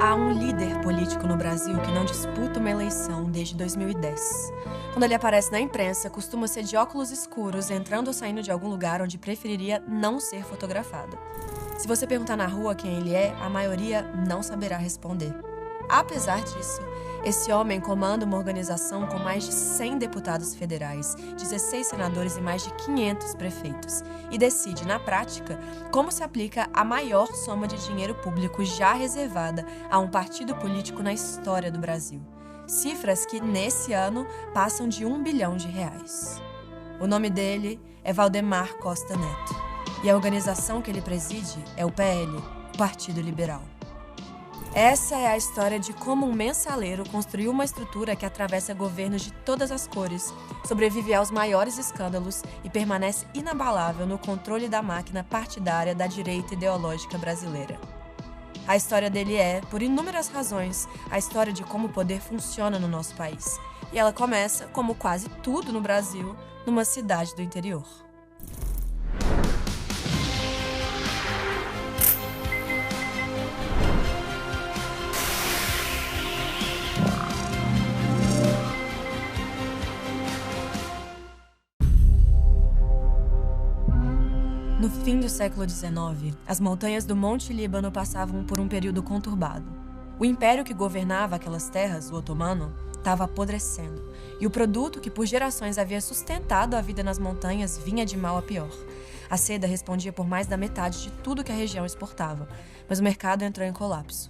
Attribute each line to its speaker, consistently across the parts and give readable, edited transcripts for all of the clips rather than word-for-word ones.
Speaker 1: Há um líder político no Brasil que não disputa uma eleição desde 2010. Quando ele aparece na imprensa, costuma ser de óculos escuros, entrando ou saindo de algum lugar onde preferiria não ser fotografado. Se você perguntar na rua quem ele é, a maioria não saberá responder. Apesar disso, esse homem comanda uma organização com mais de 100 deputados federais, 16 senadores e mais de 500 prefeitos, e decide, na prática, como se aplica a maior soma de dinheiro público já reservada a um partido político na história do Brasil. Cifras que, nesse ano, passam de R$1 bilhão. O nome dele é Valdemar Costa Neto, e a organização que ele preside é o PL, o Partido Liberal. Essa é a história de como um mensaleiro construiu uma estrutura que atravessa governos de todas as cores, sobrevive aos maiores escândalos e permanece inabalável no controle da máquina partidária da direita ideológica brasileira. A história dele é, por inúmeras razões, a história de como o poder funciona no nosso país. E ela começa, como quase tudo no Brasil, numa cidade do interior. No fim do século XIX, as montanhas do Monte Líbano passavam por um período conturbado. O império que governava aquelas terras, o otomano, estava apodrecendo, e o produto que por gerações havia sustentado a vida nas montanhas vinha de mal a pior. A seda respondia por mais da metade de tudo que a região exportava, mas o mercado entrou em colapso.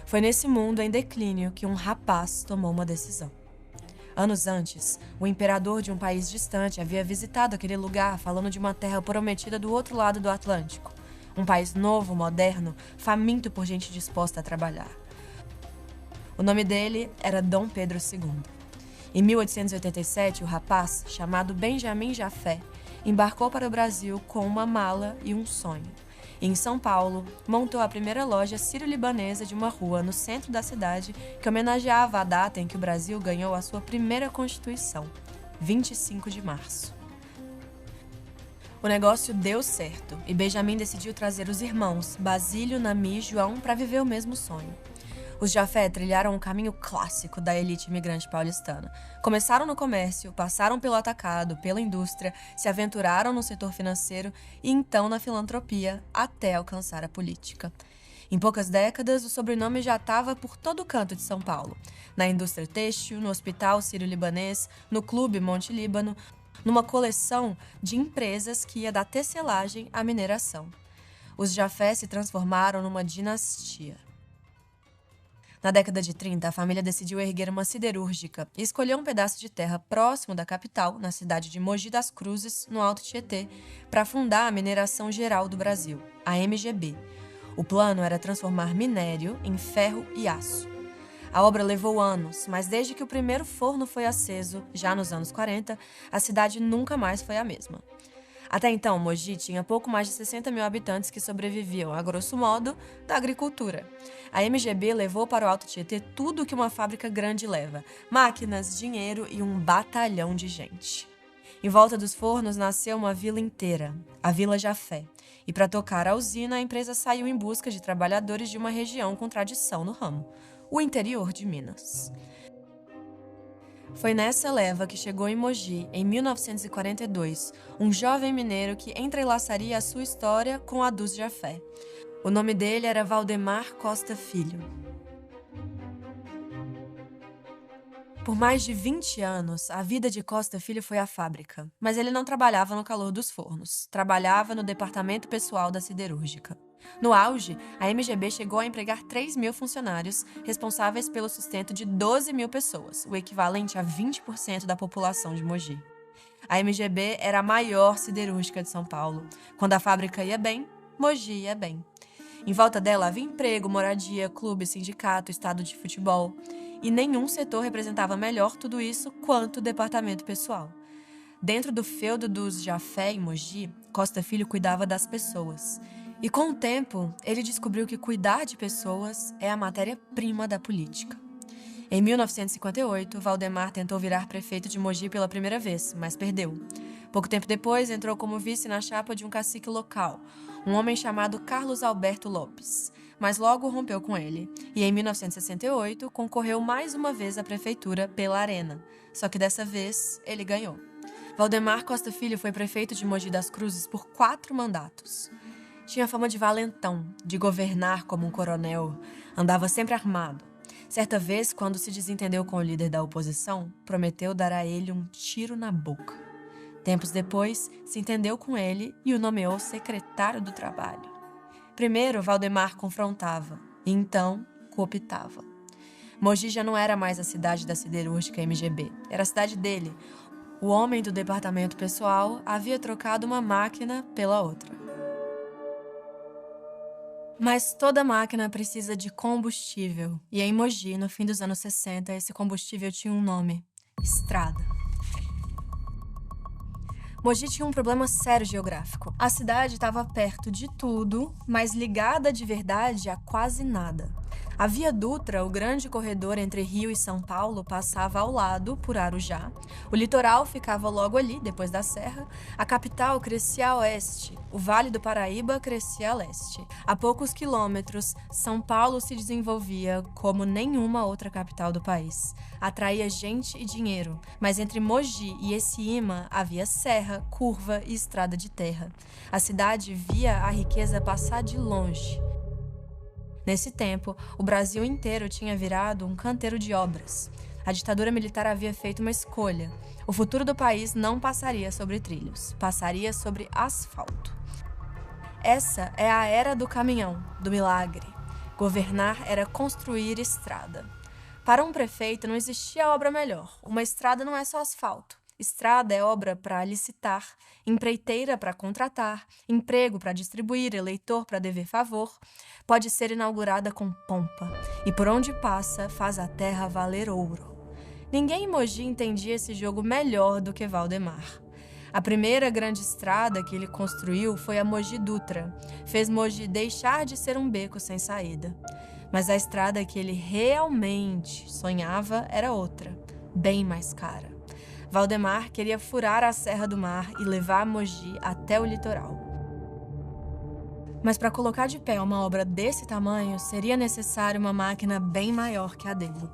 Speaker 1: Foi nesse mundo em declínio que um rapaz tomou uma decisão. Anos antes, o imperador de um país distante havia visitado aquele lugar falando de uma terra prometida do outro lado do Atlântico. Um país novo, moderno, faminto por gente disposta a trabalhar. O nome dele era Dom Pedro II. Em 1887, o rapaz, chamado Benjamin Jafé, embarcou para o Brasil com uma mala e um sonho. E em São Paulo, montou a primeira loja sírio-libanesa de uma rua no centro da cidade que homenageava a data em que o Brasil ganhou a sua primeira Constituição, 25 de março. O negócio deu certo e Benjamin decidiu trazer os irmãos, Basílio, Nami e João, para viver o mesmo sonho. Os Jafé trilharam um caminho clássico da elite imigrante paulistana. Começaram no comércio, passaram pelo atacado, pela indústria, se aventuraram no setor financeiro e então na filantropia, até alcançar a política. Em poucas décadas, o sobrenome já estava por todo canto de São Paulo. Na indústria têxtil, no Hospital Sírio-Libanês, no Clube Monte Líbano, numa coleção de empresas que ia da tecelagem à mineração. Os Jafé se transformaram numa dinastia. Na década de 30, a família decidiu erguer uma siderúrgica e escolheu um pedaço de terra próximo da capital, na cidade de Mogi das Cruzes, no Alto Tietê, para fundar a Mineração Geral do Brasil, a MGB. O plano era transformar minério em ferro e aço. A obra levou anos, mas desde que o primeiro forno foi aceso, já nos anos 40, a cidade nunca mais foi a mesma. Até então, Mogi tinha pouco mais de 60 mil habitantes que sobreviviam, a grosso modo, da agricultura. A MGB levou para o Alto Tietê tudo o que uma fábrica grande leva: máquinas, dinheiro e um batalhão de gente. Em volta dos fornos nasceu uma vila inteira, a Vila Jafé. E para tocar a usina, a empresa saiu em busca de trabalhadores de uma região com tradição no ramo, o interior de Minas. Foi nessa leva que chegou em Mogi, em 1942, um jovem mineiro que entrelaçaria a sua história com a dos Jafé. O nome dele era Valdemar Costa Filho. Por mais de 20 anos, a vida de Costa Filho foi a fábrica, mas ele não trabalhava no calor dos fornos, trabalhava no departamento pessoal da siderúrgica. No auge, a MGB chegou a empregar 3 mil funcionários, responsáveis pelo sustento de 12 mil pessoas, o equivalente a 20% da população de Mogi. A MGB era a maior siderúrgica de São Paulo. Quando a fábrica ia bem, Mogi ia bem. Em volta dela havia emprego, moradia, clube, sindicato, estado de futebol. E nenhum setor representava melhor tudo isso quanto o departamento pessoal. Dentro do feudo dos Jafé em Mogi, Costa Filho cuidava das pessoas. E com o tempo, ele descobriu que cuidar de pessoas é a matéria-prima da política. Em 1958, Valdemar tentou virar prefeito de Mogi pela primeira vez, mas perdeu. Pouco tempo depois, entrou como vice na chapa de um cacique local, um homem chamado Carlos Alberto Lopes. mas logo rompeu com ele. E em 1968, concorreu mais uma vez à prefeitura pela Arena. Só que dessa vez, ele ganhou. Valdemar Costa Filho foi prefeito de Mogi das Cruzes por 4 mandatos. Tinha fama de valentão, de governar como um coronel. Andava sempre armado. Certa vez, quando se desentendeu com o líder da oposição, prometeu dar a ele um tiro na boca. Tempos depois, se entendeu com ele e o nomeou secretário do Trabalho. Primeiro, Valdemar confrontava, e então cooptava. Mogi já não era mais a cidade da siderúrgica MGB, era a cidade dele. O homem do departamento pessoal havia trocado uma máquina pela outra. Mas toda máquina precisa de combustível. E em Mogi, no fim dos anos 60, esse combustível tinha um nome: estrada. Mogi tinha um problema sério geográfico. A cidade estava perto de tudo, mas ligada de verdade a quase nada. A Via Dutra, o grande corredor entre Rio e São Paulo, passava ao lado, por Arujá. O litoral ficava logo ali, depois da serra. A capital crescia a oeste. O Vale do Paraíba crescia a leste. A poucos quilômetros, São Paulo se desenvolvia como nenhuma outra capital do país. Atraía gente e dinheiro, mas entre Mogi e esse imã havia serra, curva e estrada de terra. A cidade via a riqueza passar de longe. Nesse tempo, o Brasil inteiro tinha virado um canteiro de obras. A ditadura militar havia feito uma escolha. O futuro do país não passaria sobre trilhos, passaria sobre asfalto. Essa é a era do caminhão, do milagre. Governar era construir estrada. Para um prefeito não existia obra melhor. Uma estrada não é só asfalto. Estrada é obra para licitar, empreiteira para contratar, emprego para distribuir, eleitor para dever favor. Pode ser inaugurada com pompa e por onde passa faz a terra valer ouro. Ninguém em Mogi entendia esse jogo melhor do que Valdemar. A primeira grande estrada que ele construiu foi a Mogi Dutra. Fez Mogi deixar de ser um beco sem saída. Mas a estrada que ele realmente sonhava era outra, bem mais cara. Valdemar queria furar a Serra do Mar e levar Mogi até o litoral. Mas para colocar de pé uma obra desse tamanho, seria necessário uma máquina bem maior que a dele.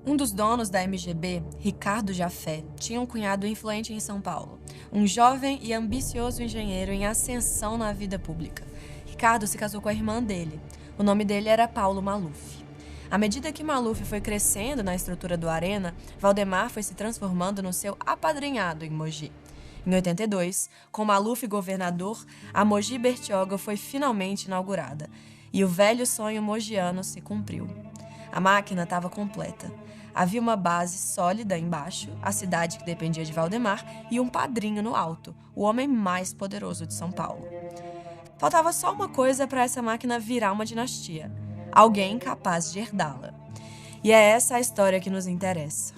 Speaker 1: Um dos donos da MGB, Ricardo Jafé, tinha um cunhado influente em São Paulo, um jovem e ambicioso engenheiro em ascensão na vida pública. Ricardo se casou com a irmã dele. O nome dele era Paulo Maluf. À medida que Maluf foi crescendo na estrutura do Arena, Valdemar foi se transformando no seu apadrinhado em Mogi. Em 82, com Maluf governador, a Mogi Bertioga foi finalmente inaugurada e o velho sonho mogiano se cumpriu. A máquina estava completa. Havia uma base sólida embaixo, a cidade que dependia de Valdemar, e um padrinho no alto, o homem mais poderoso de São Paulo. Faltava só uma coisa para essa máquina virar uma dinastia: alguém capaz de herdá-la. E é essa a história que nos interessa.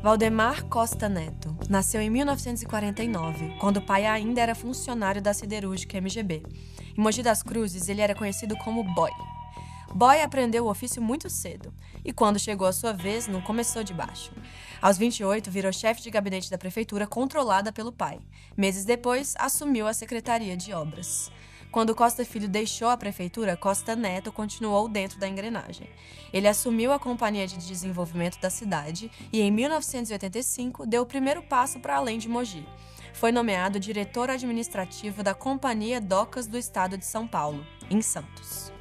Speaker 1: Valdemar Costa Neto nasceu em 1949, quando o pai ainda era funcionário da siderúrgica MGB. Em Mogi das Cruzes, ele era conhecido como Boy. Boy aprendeu o ofício muito cedo e, quando chegou a sua vez, não começou de baixo. Aos 28, virou chefe de gabinete da prefeitura controlada pelo pai. Meses depois, assumiu a Secretaria de Obras. Quando Costa Filho deixou a prefeitura, Costa Neto continuou dentro da engrenagem. Ele assumiu a Companhia de Desenvolvimento da cidade e, em 1985, deu o primeiro passo para além de Mogi. Foi nomeado diretor administrativo da Companhia Docas do Estado de São Paulo, em Santos.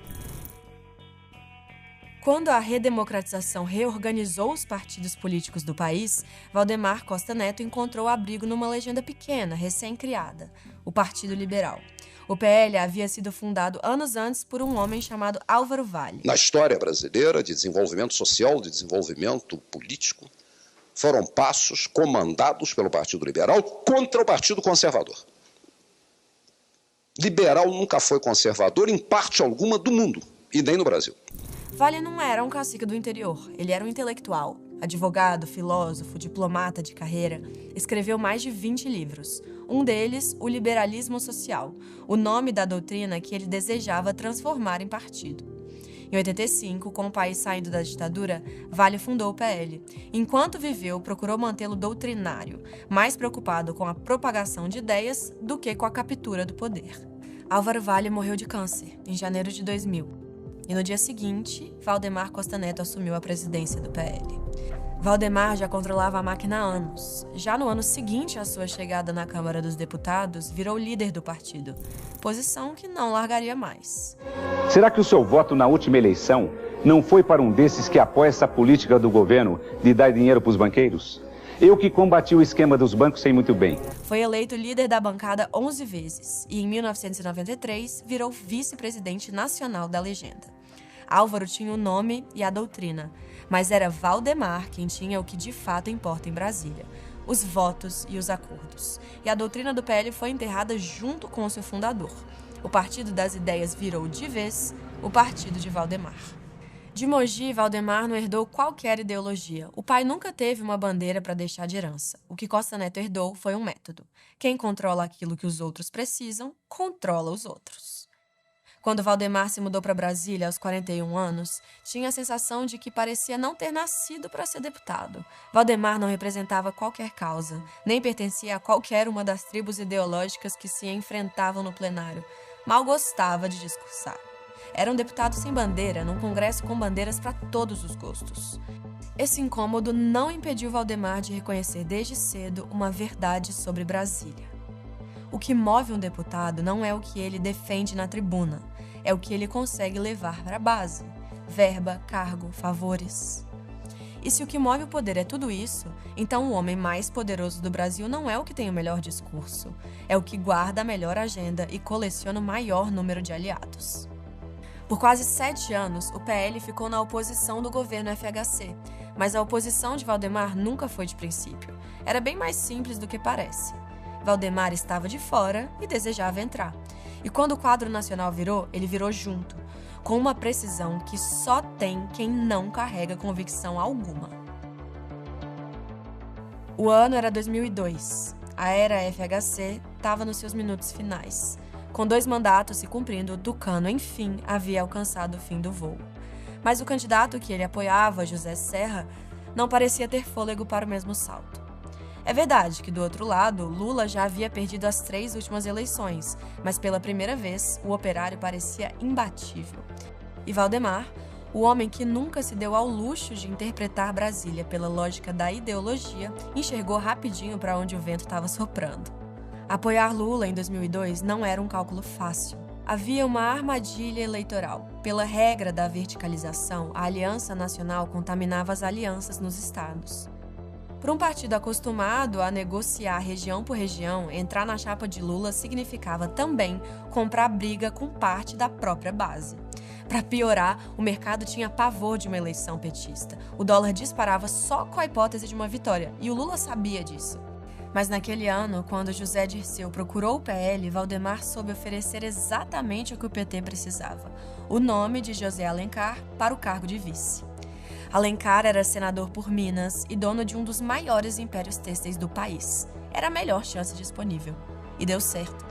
Speaker 1: Quando a redemocratização reorganizou os partidos políticos do país, Valdemar Costa Neto encontrou abrigo numa legenda pequena, recém-criada, o Partido Liberal. O PL havia sido fundado anos antes por um homem chamado Álvaro Valle.
Speaker 2: Na história brasileira de desenvolvimento social, de desenvolvimento político, foram passos comandados pelo Partido Liberal contra o Partido Conservador. Liberal nunca foi conservador em parte alguma do mundo, e nem no Brasil.
Speaker 1: Valle não era um cacique do interior, ele era um intelectual. Advogado, filósofo, diplomata de carreira, escreveu mais de 20 livros. Um deles, O Liberalismo Social, o nome da doutrina que ele desejava transformar em partido. Em 85, com o país saindo da ditadura, Valle fundou o PL. Enquanto viveu, procurou mantê-lo doutrinário, mais preocupado com a propagação de ideias do que com a captura do poder. Álvaro Valle morreu de câncer em janeiro de 2000. E no dia seguinte, Valdemar Costa Neto assumiu a presidência do PL. Valdemar já controlava a máquina há anos. Já no ano seguinte à sua chegada na Câmara dos Deputados, virou líder do partido, posição que não largaria mais.
Speaker 3: Será que o seu voto na última eleição não foi para um desses que apoia essa política do governo de dar dinheiro para os banqueiros? Eu que combati o esquema dos bancos sei muito bem.
Speaker 1: Foi eleito líder da bancada 11 vezes e, em 1993, virou vice-presidente nacional da legenda. Álvaro tinha o nome e a doutrina, mas era Valdemar quem tinha o que de fato importa em Brasília: os votos e os acordos. E a doutrina do PL foi enterrada junto com o seu fundador. O Partido das Ideias virou, de vez, o Partido de Valdemar. De Mogi, Valdemar não herdou qualquer ideologia. O pai nunca teve uma bandeira para deixar de herança. O que Costa Neto herdou foi um método. Quem controla aquilo que os outros precisam, controla os outros. Quando Valdemar se mudou para Brasília aos 41 anos, tinha a sensação de que parecia não ter nascido para ser deputado. Valdemar não representava qualquer causa, nem pertencia a qualquer uma das tribos ideológicas que se enfrentavam no plenário. Mal gostava de discursar. Era um deputado sem bandeira, num congresso com bandeiras para todos os gostos. Esse incômodo não impediu Valdemar de reconhecer desde cedo uma verdade sobre Brasília. O que move um deputado não é o que ele defende na tribuna, é o que ele consegue levar para a base: verba, cargo, favores. E se o que move o poder é tudo isso, então o homem mais poderoso do Brasil não é o que tem o melhor discurso, é o que guarda a melhor agenda e coleciona o maior número de aliados. Por quase 7 anos, o PL ficou na oposição do governo FHC, mas a oposição de Valdemar nunca foi de princípio. Era bem mais simples do que parece. Valdemar estava de fora e desejava entrar. E quando o quadro nacional virou, ele virou junto, com uma precisão que só tem quem não carrega convicção alguma. O ano era 2002. A era FHC estava nos seus minutos finais. Com 2 mandatos se cumprindo, Tucano, enfim, havia alcançado o fim do voo. Mas o candidato que ele apoiava, José Serra, não parecia ter fôlego para o mesmo salto. É verdade que, do outro lado, Lula já havia perdido as 3 últimas eleições, mas pela primeira vez, o operário parecia imbatível. E Valdemar, o homem que nunca se deu ao luxo de interpretar Brasília pela lógica da ideologia, enxergou rapidinho para onde o vento estava soprando. Apoiar Lula em 2002 não era um cálculo fácil. Havia uma armadilha eleitoral. Pela regra da verticalização, a Aliança Nacional contaminava as alianças nos estados. Para um partido acostumado a negociar região por região, entrar na chapa de Lula significava também comprar briga com parte da própria base. Para piorar, o mercado tinha pavor de uma eleição petista. O dólar disparava só com a hipótese de uma vitória, e o Lula sabia disso. Mas naquele ano, quando José Dirceu procurou o PL, Valdemar soube oferecer exatamente o que o PT precisava: o nome de José Alencar para o cargo de vice. Alencar era senador por Minas e dono de um dos maiores impérios têxteis do país. Era a melhor chance disponível. E deu certo.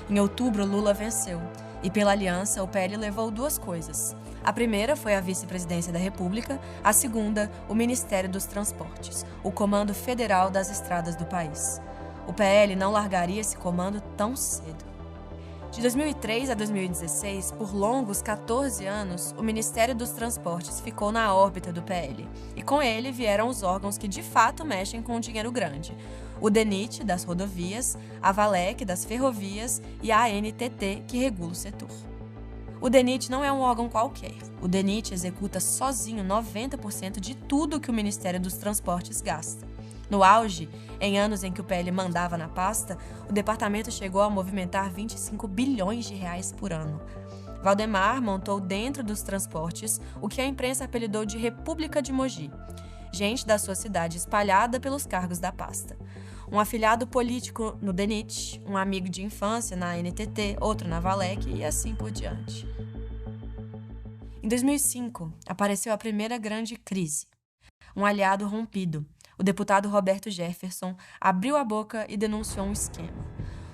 Speaker 1: Em outubro, Lula venceu. E pela aliança, o PL levou 2 coisas. A primeira foi a vice-presidência da República, a segunda, o Ministério dos Transportes, o comando federal das estradas do país. O PL não largaria esse comando tão cedo. De 2003 a 2016, por longos 14 anos, o Ministério dos Transportes ficou na órbita do PL. E com ele vieram os órgãos que de fato mexem com o dinheiro grande: o DENIT, das rodovias, a VALEC, das ferrovias, e a ANTT, que regula o setor. O DENIT não é um órgão qualquer. O DENIT executa sozinho 90% de tudo que o Ministério dos Transportes gasta. No auge, em anos em que o PL mandava na pasta, o departamento chegou a movimentar 25 bilhões de reais por ano. Valdemar montou dentro dos transportes o que a imprensa apelidou de República de Mogi. Gente da sua cidade espalhada pelos cargos da pasta. Um afiliado político no DENIT, um amigo de infância na ANTT, outro na VALEC e assim por diante. Em 2005, apareceu a primeira grande crise. Um aliado rompido. O deputado Roberto Jefferson abriu a boca e denunciou um esquema.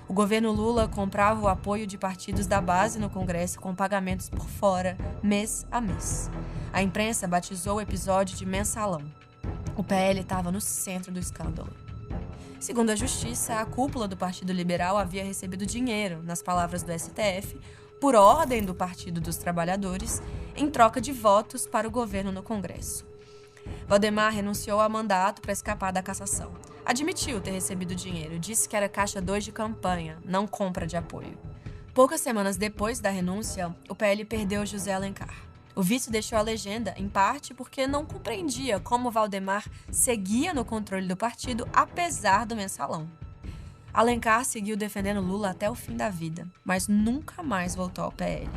Speaker 1: O governo Lula comprava o apoio de partidos da base no Congresso com pagamentos por fora, mês a mês. A imprensa batizou o episódio de mensalão. O PL estava no centro do escândalo. Segundo a Justiça, a cúpula do Partido Liberal havia recebido dinheiro, nas palavras do STF, por ordem do Partido dos Trabalhadores, em troca de votos para o governo no Congresso. Valdemar renunciou ao mandato para escapar da cassação. Admitiu ter recebido dinheiro, disse que era caixa 2 de campanha, não compra de apoio. Poucas semanas depois da renúncia, o PL perdeu José Alencar. O vice deixou a legenda, em parte porque não compreendia como Valdemar seguia no controle do partido, apesar do mensalão. Alencar seguiu defendendo Lula até o fim da vida, mas nunca mais voltou ao PL.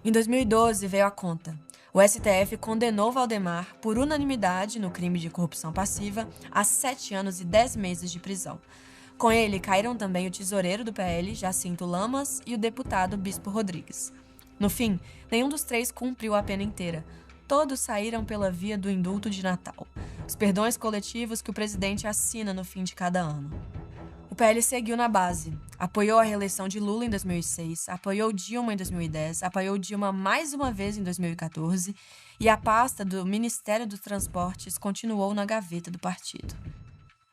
Speaker 1: Em 2012 veio a conta. O STF condenou Valdemar, por unanimidade no crime de corrupção passiva, a 7 anos e 10 meses de prisão. Com ele caíram também o tesoureiro do PL, Jacinto Lamas, e o deputado Bispo Rodrigues. No fim, nenhum dos três cumpriu a pena inteira. Todos saíram pela via do indulto de Natal, os perdões coletivos que o presidente assina no fim de cada ano. O PL seguiu na base, apoiou a reeleição de Lula em 2006, apoiou Dilma em 2010, apoiou Dilma mais uma vez em 2014 e a pasta do Ministério dos Transportes continuou na gaveta do partido.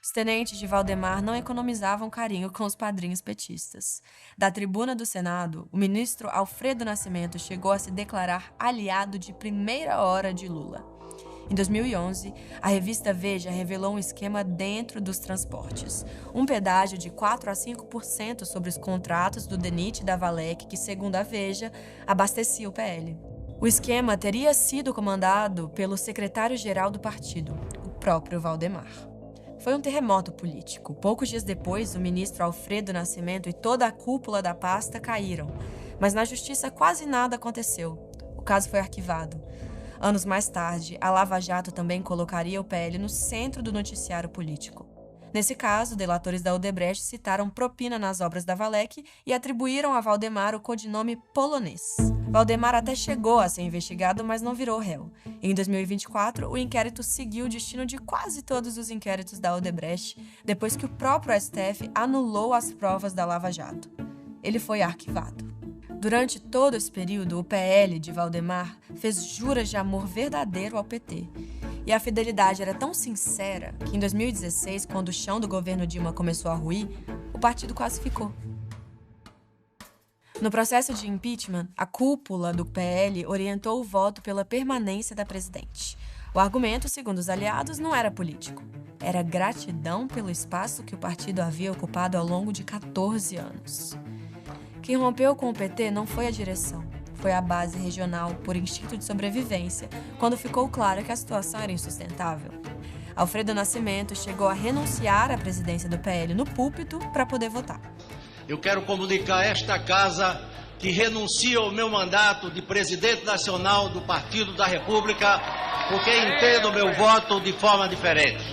Speaker 1: Os tenentes de Valdemar não economizavam carinho com os padrinhos petistas. Da tribuna do Senado, o ministro Alfredo Nascimento chegou a se declarar aliado de primeira hora de Lula. Em 2011, a revista Veja revelou um esquema dentro dos transportes. Um pedágio de 4% a 5% sobre os contratos do DENIT e da Valec, que, segundo a Veja, abastecia o PL. O esquema teria sido comandado pelo secretário-geral do partido, o próprio Valdemar. Foi um terremoto político. Poucos dias depois, o ministro Alfredo Nascimento e toda a cúpula da pasta caíram. Mas na justiça quase nada aconteceu. O caso foi arquivado. Anos mais tarde, a Lava Jato também colocaria o PL no centro do noticiário político. Nesse caso, delatores da Odebrecht citaram propina nas obras da Valec e atribuíram a Valdemar o codinome Polonês. Valdemar até chegou a ser investigado, mas não virou réu. Em 2024, o inquérito seguiu o destino de quase todos os inquéritos da Odebrecht, depois que o próprio STF anulou as provas da Lava Jato. Ele foi arquivado. Durante todo esse período, o PL de Valdemar fez juras de amor verdadeiro ao PT. E a fidelidade era tão sincera que em 2016, quando o chão do governo Dilma começou a ruir, o partido quase ficou. No processo de impeachment, a cúpula do PL orientou o voto pela permanência da presidente. O argumento, segundo os aliados, não era político. Era gratidão pelo espaço que o partido havia ocupado ao longo de 14 anos. Quem rompeu com o PT não foi a direção, foi a base regional, por instinto de sobrevivência, quando ficou claro que a situação era insustentável. Alfredo Nascimento chegou a renunciar à presidência do PL no púlpito para poder votar.
Speaker 4: Eu quero comunicar a esta casa que renuncio ao meu mandato de presidente nacional do Partido da República, porque entendo o meu voto de forma diferente.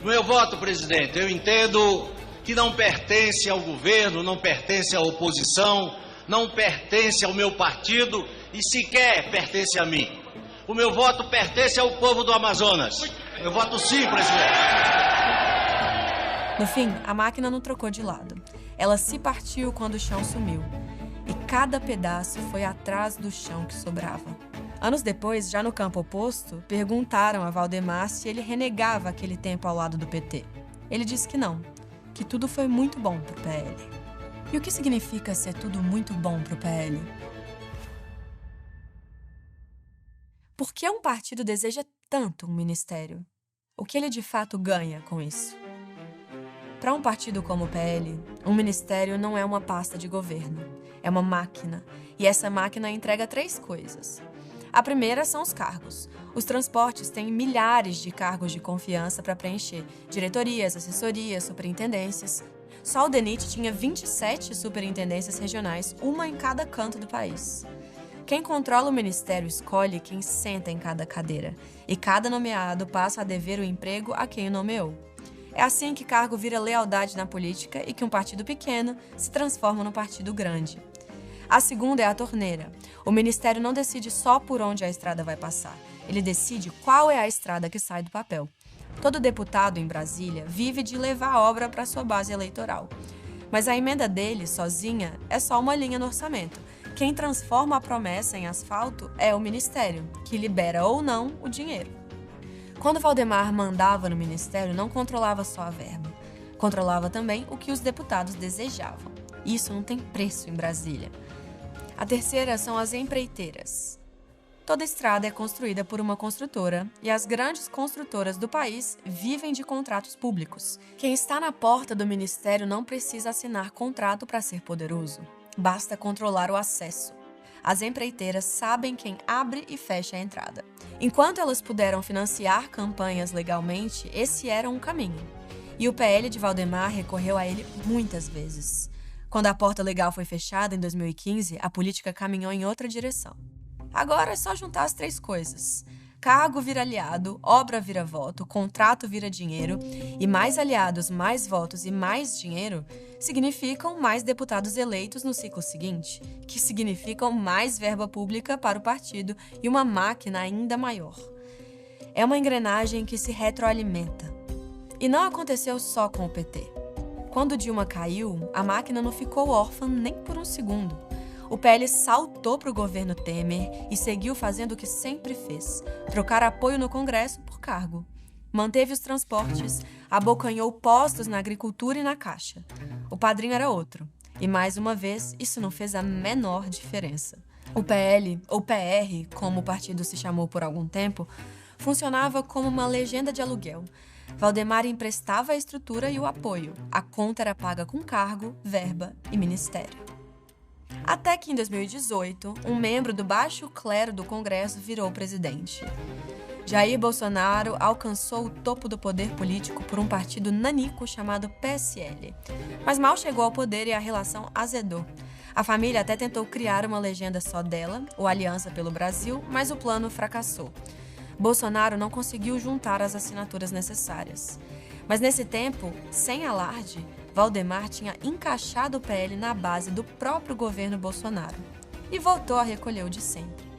Speaker 4: O meu voto, presidente, eu entendo que não pertence ao governo, não pertence à oposição, não pertence ao meu partido e sequer pertence a mim. O meu voto pertence ao povo do Amazonas. Eu voto sim, presidente.
Speaker 1: No fim, a máquina não trocou de lado. Ela se partiu quando o chão sumiu. E cada pedaço foi atrás do chão que sobrava. Anos depois, já no campo oposto, perguntaram a Valdemar se ele renegava aquele tempo ao lado do PT. Ele disse que não, que tudo foi muito bom pro PL. E o que significa ser tudo muito bom pro PL? Por que um partido deseja tanto um ministério? O que ele de fato ganha com isso? Para um partido como o PL, um ministério não é uma pasta de governo, é uma máquina. E essa máquina entrega 3 coisas. A primeira são os cargos. Os transportes têm milhares de cargos de confiança para preencher: diretorias, assessorias, superintendências. Só o DENIT tinha 27 superintendências regionais, uma em cada canto do país. Quem controla o ministério escolhe quem senta em cada cadeira, e cada nomeado passa a dever o emprego a quem o nomeou. É assim que cargo vira lealdade na política e que um partido pequeno se transforma num partido grande. A segunda é a torneira. O ministério não decide só por onde a estrada vai passar. Ele decide qual é a estrada que sai do papel. Todo deputado em Brasília vive de levar a obra para sua base eleitoral. Mas a emenda dele, sozinha, é só uma linha no orçamento. Quem transforma a promessa em asfalto é o ministério, que libera ou não o dinheiro. Quando Valdemar mandava no ministério, não controlava só a verba. Controlava também o que os deputados desejavam. Isso não tem preço em Brasília. A terceira são as empreiteiras. Toda estrada é construída por uma construtora e as grandes construtoras do país vivem de contratos públicos. Quem está na porta do ministério não precisa assinar contrato para ser poderoso. Basta controlar o acesso. As empreiteiras sabem quem abre e fecha a entrada. Enquanto elas puderam financiar campanhas legalmente, esse era um caminho. E o PL de Valdemar recorreu a ele muitas vezes. Quando a porta legal foi fechada em 2015, a política caminhou em outra direção. Agora é só juntar as três coisas. Cargo vira aliado, obra vira voto, contrato vira dinheiro e mais aliados, mais votos e mais dinheiro significam mais deputados eleitos no ciclo seguinte, que significam mais verba pública para o partido e uma máquina ainda maior. É uma engrenagem que se retroalimenta. E não aconteceu só com o PT. Quando Dilma caiu, a máquina não ficou órfã nem por um segundo. O PL saltou para o governo Temer e seguiu fazendo o que sempre fez: trocar apoio no Congresso por cargo. Manteve os transportes, abocanhou postos na agricultura e na Caixa. O padrinho era outro. E mais uma vez, isso não fez a menor diferença. O PL, ou PR, como o partido se chamou por algum tempo, funcionava como uma legenda de aluguel. Valdemar emprestava a estrutura e o apoio. A conta era paga com cargo, verba e ministério. Até que em 2018, um membro do baixo clero do Congresso virou presidente. Jair Bolsonaro alcançou o topo do poder político por um partido nanico chamado PSL. Mas mal chegou ao poder e a relação azedou. A família até tentou criar uma legenda só dela, o Aliança pelo Brasil, mas o plano fracassou. Bolsonaro não conseguiu juntar as assinaturas necessárias. Mas nesse tempo, sem alarde, Valdemar tinha encaixado o PL na base do próprio governo Bolsonaro e voltou a recolher o de sempre.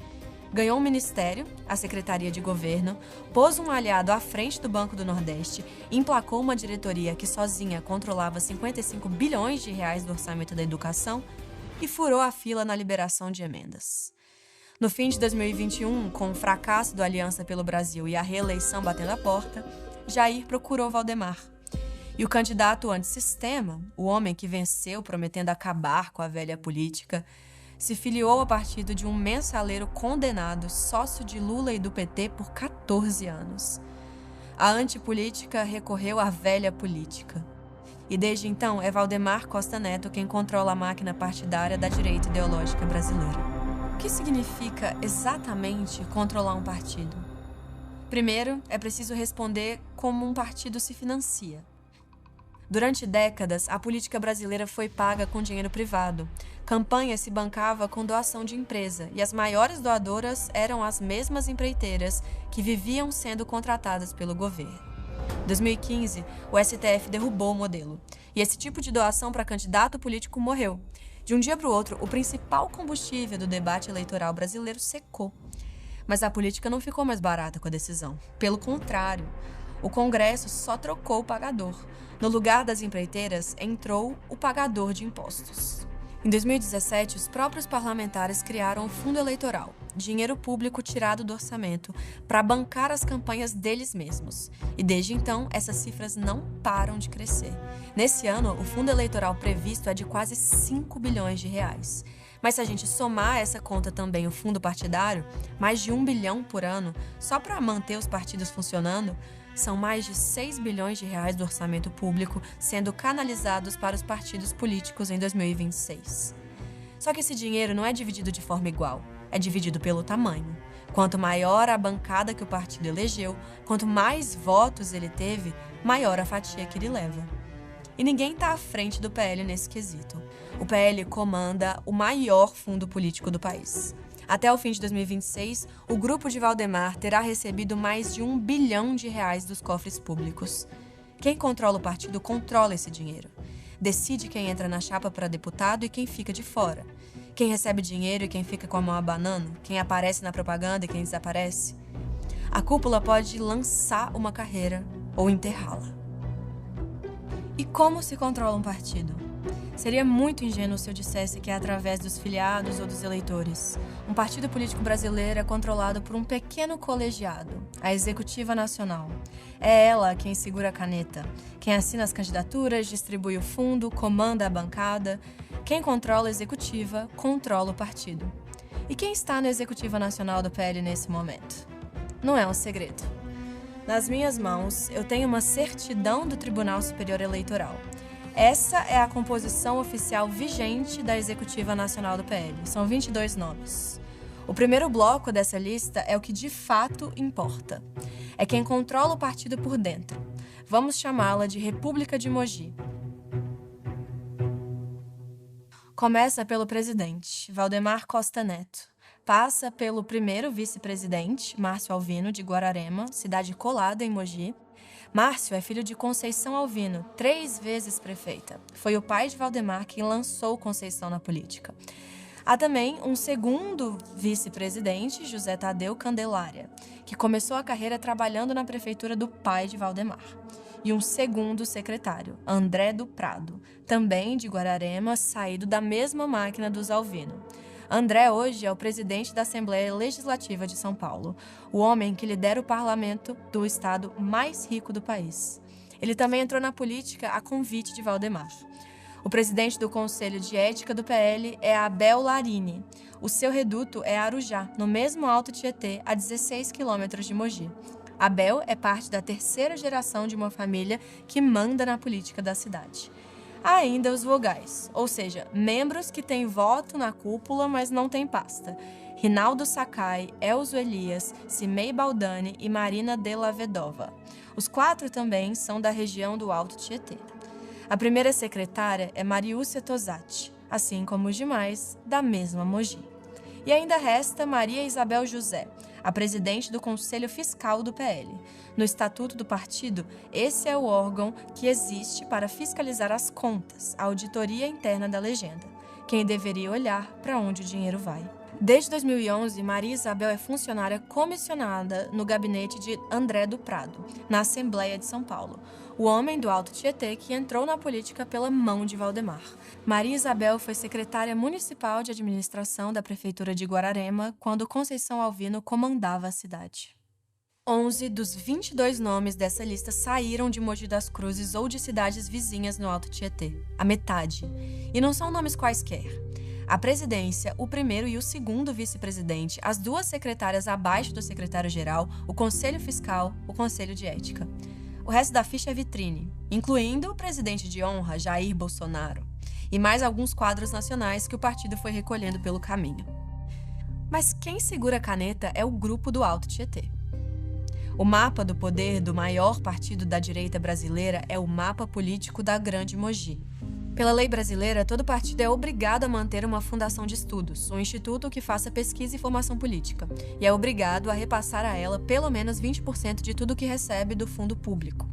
Speaker 1: Ganhou um ministério, a Secretaria de Governo, pôs um aliado à frente do Banco do Nordeste, emplacou uma diretoria que sozinha controlava 55 bilhões de reais do orçamento da educação e furou a fila na liberação de emendas. No fim de 2021, com o fracasso do Aliança pelo Brasil e a reeleição batendo a porta, Jair procurou Valdemar. E o candidato antissistema, o homem que venceu prometendo acabar com a velha política, se filiou ao partido de um mensaleiro condenado, sócio de Lula e do PT por 14 anos. A antipolítica recorreu à velha política. E desde então é Valdemar Costa Neto quem controla a máquina partidária da direita ideológica brasileira. O que significa exatamente controlar um partido? Primeiro, é preciso responder como um partido se financia. Durante décadas, a política brasileira foi paga com dinheiro privado. Campanha se bancava com doação de empresa, e as maiores doadoras eram as mesmas empreiteiras que viviam sendo contratadas pelo governo. Em 2015, o STF derrubou o modelo, e esse tipo de doação para candidato político morreu. De um dia para o outro, o principal combustível do debate eleitoral brasileiro secou. Mas a política não ficou mais barata com a decisão. Pelo contrário, o Congresso só trocou o pagador. No lugar das empreiteiras, entrou o pagador de impostos. Em 2017, os próprios parlamentares criaram o fundo eleitoral, dinheiro público tirado do orçamento, para bancar as campanhas deles mesmos. E desde então, essas cifras não param de crescer. Nesse ano, o fundo eleitoral previsto é de quase 5 bilhões de reais. Mas se a gente somar essa conta também o fundo partidário, mais de 1 bilhão por ano, só para manter os partidos funcionando, são mais de 6 bilhões de reais do orçamento público sendo canalizados para os partidos políticos em 2026. Só que esse dinheiro não é dividido de forma igual, é dividido pelo tamanho. Quanto maior a bancada que o partido elegeu, quanto mais votos ele teve, maior a fatia que ele leva. E ninguém está à frente do PL nesse quesito. O PL comanda o maior fundo político do país. Até o fim de 2026, o grupo de Valdemar terá recebido mais de 1 bilhão de reais dos cofres públicos. Quem controla o partido controla esse dinheiro. Decide quem entra na chapa para deputado e quem fica de fora. Quem recebe dinheiro e quem fica com a mão abanando. Quem aparece na propaganda e quem desaparece. A cúpula pode lançar uma carreira ou enterrá-la. E como se controla um partido? Seria muito ingênuo se eu dissesse que é através dos filiados ou dos eleitores. Um partido político brasileiro é controlado por um pequeno colegiado, a Executiva Nacional. É ela quem segura a caneta, quem assina as candidaturas, distribui o fundo, comanda a bancada. Quem controla a Executiva, controla o partido. E quem está na Executiva Nacional do PL nesse momento? Não é um segredo. Nas minhas mãos, eu tenho uma certidão do Tribunal Superior Eleitoral. Essa é a composição oficial vigente da Executiva Nacional do PL. São 22 nomes. O primeiro bloco dessa lista é o que de fato importa. É quem controla o partido por dentro. Vamos chamá-la de República de Mogi. Começa pelo presidente, Valdemar Costa Neto. Passa pelo primeiro vice-presidente, Márcio Alvino, de Guararema, cidade colada em Mogi. Márcio é filho de Conceição Alvino, 3 vezes prefeita. Foi o pai de Valdemar quem lançou Conceição na política. Há também um segundo vice-presidente, José Tadeu Candelária, que começou a carreira trabalhando na prefeitura do pai de Valdemar. E um segundo secretário, André do Prado, também de Guararema, saído da mesma máquina dos Alvino. André hoje é o presidente da Assembleia Legislativa de São Paulo, o homem que lidera o parlamento do estado mais rico do país. Ele também entrou na política a convite de Valdemar. O presidente do Conselho de Ética do PL é Abel Larini. O seu reduto é Arujá, no mesmo Alto Tietê, a 16 quilômetros de Mogi. Abel é parte da 3ª geração de uma família que manda na política da cidade. Há ainda os vogais, ou seja, membros que têm voto na cúpula, mas não têm pasta. Rinaldo Sakai, Elzo Elias, Cimei Baldani e Marina Della Vedova. Os 4 também são da região do Alto Tietê. A primeira secretária é Mariúcia Tosatti, assim como os demais, da mesma Mogi. E ainda resta Maria Isabel José, a presidente do Conselho Fiscal do PL. No Estatuto do Partido, esse é o órgão que existe para fiscalizar as contas, a auditoria interna da legenda, quem deveria olhar para onde o dinheiro vai. Desde 2011, Maria Isabel é funcionária comissionada no gabinete de André do Prado, na Assembleia de São Paulo, o homem do Alto Tietê que entrou na política pela mão de Valdemar. Maria Isabel foi secretária municipal de administração da Prefeitura de Guararema quando Conceição Alvino comandava a cidade. 11 dos 22 nomes dessa lista saíram de Mogi das Cruzes ou de cidades vizinhas no Alto Tietê, a metade. E não são nomes quaisquer. A presidência, o primeiro e o segundo vice-presidente, as 2 secretárias abaixo do secretário-geral, o Conselho Fiscal, o Conselho de Ética. O resto da ficha é vitrine, incluindo o presidente de honra, Jair Bolsonaro, e mais alguns quadros nacionais que o partido foi recolhendo pelo caminho. Mas quem segura a caneta é o grupo do Alto Tietê. O mapa do poder do maior partido da direita brasileira é o mapa político da Grande Mogi. Pela lei brasileira, todo partido é obrigado a manter uma fundação de estudos, um instituto que faça pesquisa e formação política, e é obrigado a repassar a ela pelo menos 20% de tudo que recebe do fundo público.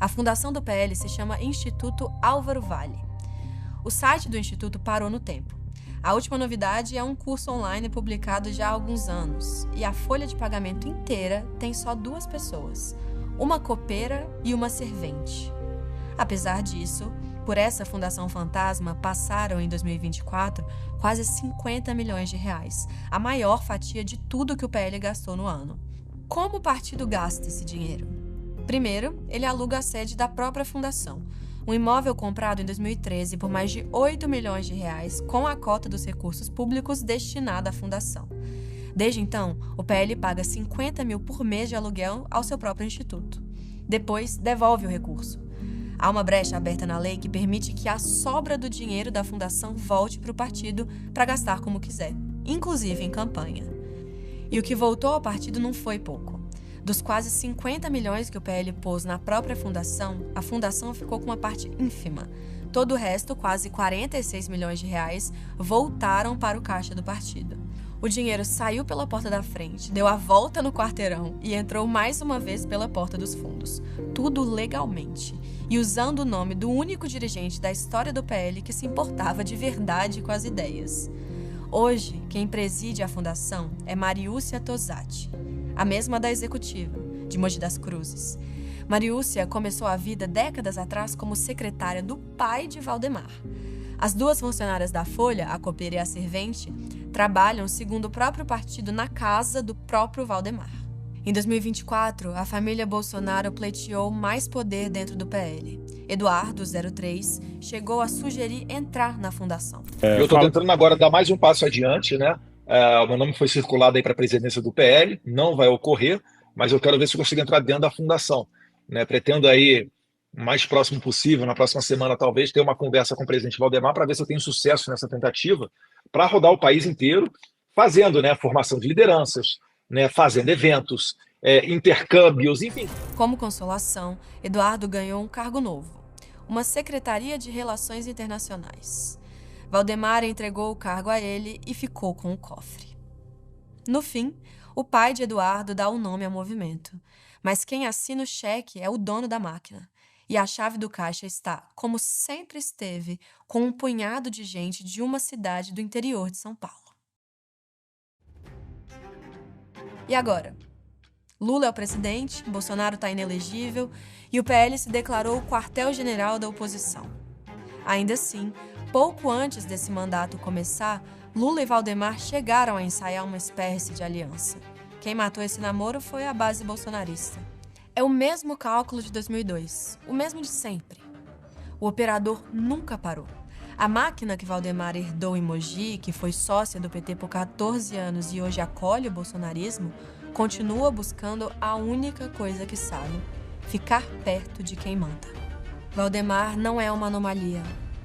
Speaker 1: A fundação do PL se chama Instituto Álvaro Vale. O site do instituto parou no tempo. A última novidade é um curso online publicado já há alguns anos, e a folha de pagamento inteira tem só 2 pessoas, uma copeira e uma servente. Apesar disso, por essa fundação fantasma passaram em 2024 quase 50 milhões de reais, a maior fatia de tudo que o PL gastou no ano. Como o partido gasta esse dinheiro? Primeiro, ele aluga a sede da própria fundação, um imóvel comprado em 2013 por mais de 8 milhões de reais com a cota dos recursos públicos destinada à fundação. Desde então, o PL paga 50 mil por mês de aluguel ao seu próprio instituto. Depois, devolve o recurso. Há uma brecha aberta na lei que permite que a sobra do dinheiro da fundação volte para o partido para gastar como quiser, inclusive em campanha. E o que voltou ao partido não foi pouco. Dos quase 50 milhões que o PL pôs na própria fundação, a fundação ficou com uma parte ínfima. Todo o resto, quase 46 milhões de reais, voltaram para o caixa do partido. O dinheiro saiu pela porta da frente, deu a volta no quarteirão e entrou mais uma vez pela porta dos fundos. Tudo legalmente. E usando o nome do único dirigente da história do PL que se importava de verdade com as ideias. Hoje, quem preside a fundação é Mariúcia Tosatti, a mesma da executiva, de Mogi das Cruzes. Mariúcia começou a vida décadas atrás como secretária do pai de Valdemar. As duas funcionárias da Folha, a copeira e a servente, trabalham, segundo o próprio partido, na casa do próprio Valdemar. Em 2024, a família Bolsonaro pleiteou mais poder dentro do PL. Eduardo, 03, chegou a sugerir entrar na fundação.
Speaker 5: Eu estou tentando agora dar mais um passo adiante, né? O meu nome foi circulado aí para a presidência do PL, não vai ocorrer, mas eu quero ver se eu consigo entrar dentro da fundação, né? Pretendo aí, o mais próximo possível, na próxima semana talvez, ter uma conversa com o presidente Valdemar para ver se eu tenho sucesso nessa tentativa, para rodar o país inteiro, fazendo, né, formação de lideranças, né, fazendo eventos, intercâmbios, enfim.
Speaker 1: Como consolação, Eduardo ganhou um cargo novo, uma Secretaria de Relações Internacionais. Valdemar entregou o cargo a ele e ficou com o cofre. No fim, o pai de Eduardo dá o nome ao movimento, mas quem assina o cheque é o dono da máquina. E a chave do caixa está, como sempre esteve, com um punhado de gente de uma cidade do interior de São Paulo. E agora? Lula é o presidente, Bolsonaro está inelegível e o PL se declarou o quartel-general da oposição. Ainda assim, pouco antes desse mandato começar, Lula e Valdemar chegaram a ensaiar uma espécie de aliança. Quem matou esse namoro foi a base bolsonarista. É o mesmo cálculo de 2002, o mesmo de sempre. O operador nunca parou. A máquina que Valdemar herdou em Mogi, que foi sócia do PT por 14 anos e hoje acolhe o bolsonarismo, continua buscando a única coisa que sabe: ficar perto de quem manda. Valdemar não é uma anomalia,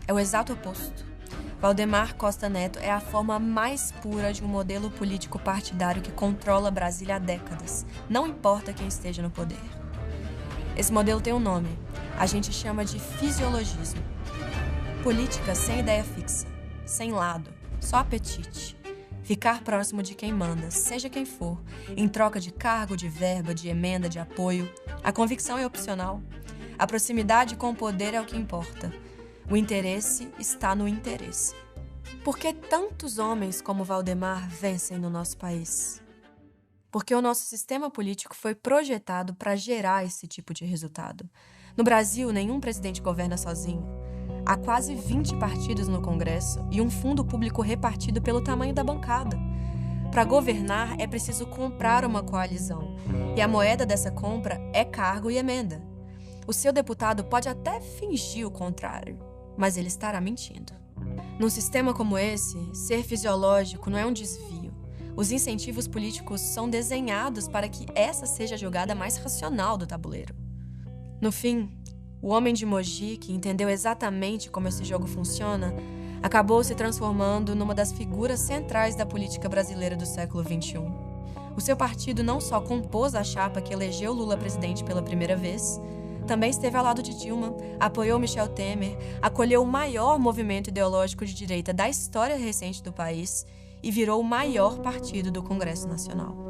Speaker 1: é o exato oposto. Valdemar Costa Neto é a forma mais pura de um modelo político partidário que controla Brasília há décadas, não importa quem esteja no poder. Esse modelo tem um nome, a gente chama de fisiologismo. Política sem ideia fixa, sem lado, só apetite. Ficar próximo de quem manda, seja quem for, em troca de cargo, de verba, de emenda, de apoio. A convicção é opcional. A proximidade com o poder é o que importa. O interesse está no interesse. Por que tantos homens como Valdemar vencem no nosso país? Porque o nosso sistema político foi projetado para gerar esse tipo de resultado. No Brasil, nenhum presidente governa sozinho. Há quase 20 partidos no Congresso e um fundo público repartido pelo tamanho da bancada. Para governar, é preciso comprar uma coalizão. E a moeda dessa compra é cargo e emenda. O seu deputado pode até fingir o contrário, mas ele estará mentindo. Num sistema como esse, ser fisiológico não é um desvio. Os incentivos políticos são desenhados para que essa seja a jogada mais racional do tabuleiro. No fim, o homem de Mogi, que entendeu exatamente como esse jogo funciona, acabou se transformando numa das figuras centrais da política brasileira do século XXI. O seu partido não só compôs a chapa que elegeu Lula presidente pela primeira vez, também esteve ao lado de Dilma, apoiou Michel Temer, acolheu o maior movimento ideológico de direita da história recente do país e virou o maior partido do Congresso Nacional.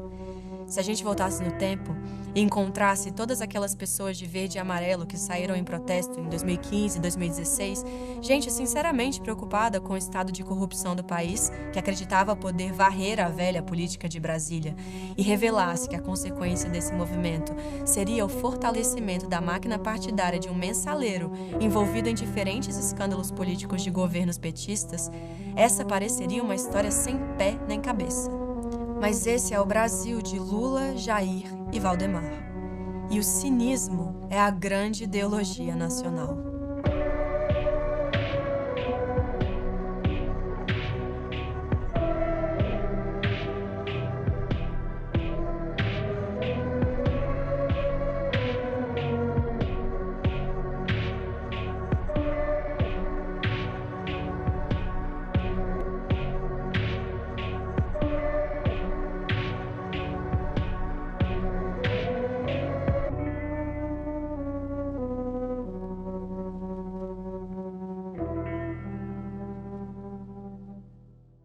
Speaker 1: Se a gente voltasse no tempo e encontrasse todas aquelas pessoas de verde e amarelo que saíram em protesto em 2015 e 2016, gente sinceramente preocupada com o estado de corrupção do país, que acreditava poder varrer a velha política de Brasília, e revelasse que a consequência desse movimento seria o fortalecimento da máquina partidária de um mensaleiro envolvido em diferentes escândalos políticos de governos petistas, essa pareceria uma história sem pé nem cabeça. Mas esse é o Brasil de Lula, Jair e Valdemar. E o cinismo é a grande ideologia nacional.